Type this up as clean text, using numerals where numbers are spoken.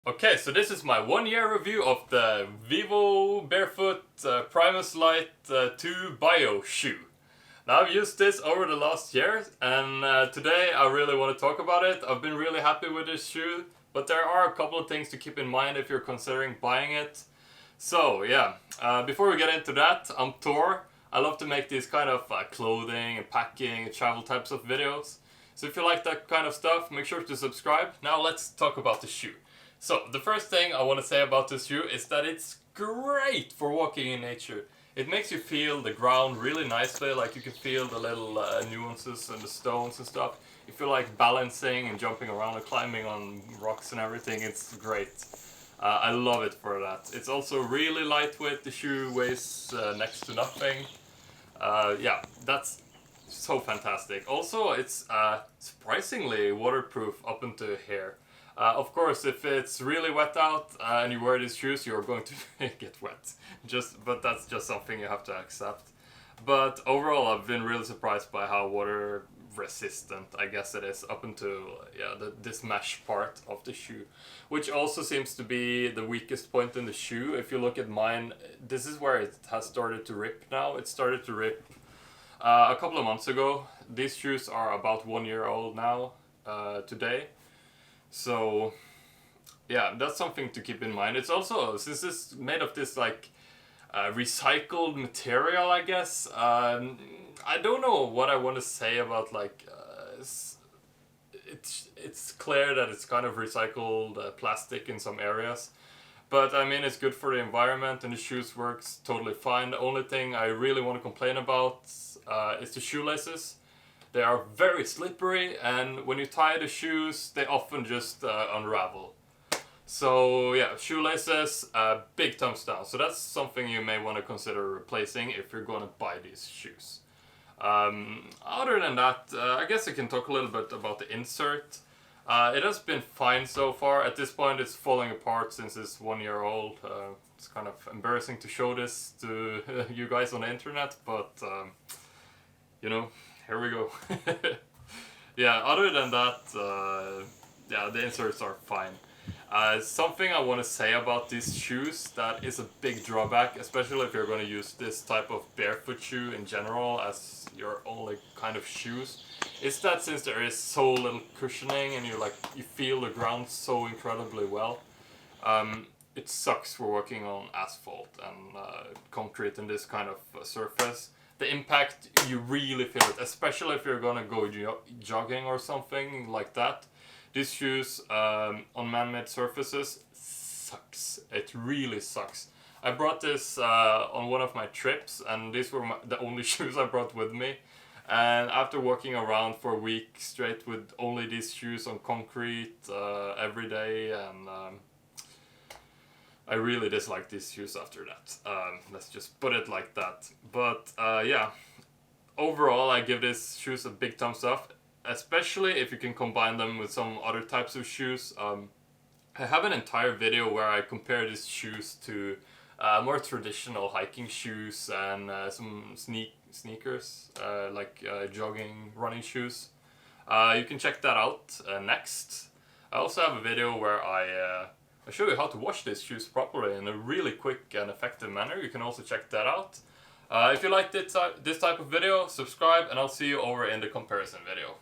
Okay, so this is my 1 year review of the Vivobarefoot Primus Lite 2 Bio shoe. Now I've used this over the last year and today I really want to talk about it. I've been really happy with this shoe, but there are a couple of things to keep in mind if you're considering buying it. So yeah, before we get into that, I'm Tor. I love to make these kind of clothing and packing and travel types of videos. So if you like that kind of stuff, make sure to subscribe. Now let's talk about the shoe. So the first thing I want to say about this shoe is that it's great for walking in nature. It makes you feel the ground really nicely, like you can feel the little nuances and the stones and stuff. You feel like balancing and jumping around and climbing on rocks and everything. It's great. I love it for that. It's also really lightweight. The shoe weighs next to nothing. Yeah, that's so fantastic. Also, it's surprisingly waterproof up into here. Of course, if it's really wet out and you wear these shoes, you're going to get wet. But that's just something you have to accept. But overall, I've been really surprised by how water resistant, I guess it is, up into this mesh part of the shoe, which also seems to be the weakest point in the shoe. If you look at mine, this is where it has started to rip now. It started to rip a couple of months ago. These shoes are about 1 year old now, today. So yeah, that's something to keep in mind. It's also, since it's made of this like recycled material, I guess, I don't know what I want to say about like it's clear that it's kind of recycled plastic in some areas, but I mean, it's good for the environment and the shoes works totally fine. The only thing I really want to complain about is the shoelaces. They are very slippery, and when you tie the shoes, they often just unravel. So yeah, shoelaces, big thumbs down. So that's something you may want to consider replacing if you're going to buy these shoes. Other than that, I guess I can talk a little bit about the insert. It has been fine so far. At this point, it's falling apart since it's 1 year old. It's kind of embarrassing to show this to you guys on the internet, but you know, here we go. Yeah, other than that, yeah, the inserts are fine. Something I want to say about these shoes that is a big drawback, especially if you're going to use this type of barefoot shoe in general as your only kind of shoes, is that since there is so little cushioning and you feel the ground so incredibly well, it sucks for walking on asphalt and concrete in this kind of surface. The impact, you really feel it, especially if you're gonna go jogging or something like that. These shoes on man-made surfaces sucks. It really sucks. I brought this on one of my trips, and these were the only shoes I brought with me. And after walking around for a week straight with only these shoes on concrete every day, and I really dislike these shoes after that. Let's just put it like that. But yeah, overall I give these shoes a big thumbs up, especially if you can combine them with some other types of shoes. I have an entire video where I compare these shoes to more traditional hiking shoes and some sneakers, like jogging, running shoes. You can check that out next. I also have a video where I show you how to wash these shoes properly in a really quick and effective manner. You can also check that out. If you liked this type of video, subscribe, and I'll see you over in the comparison video.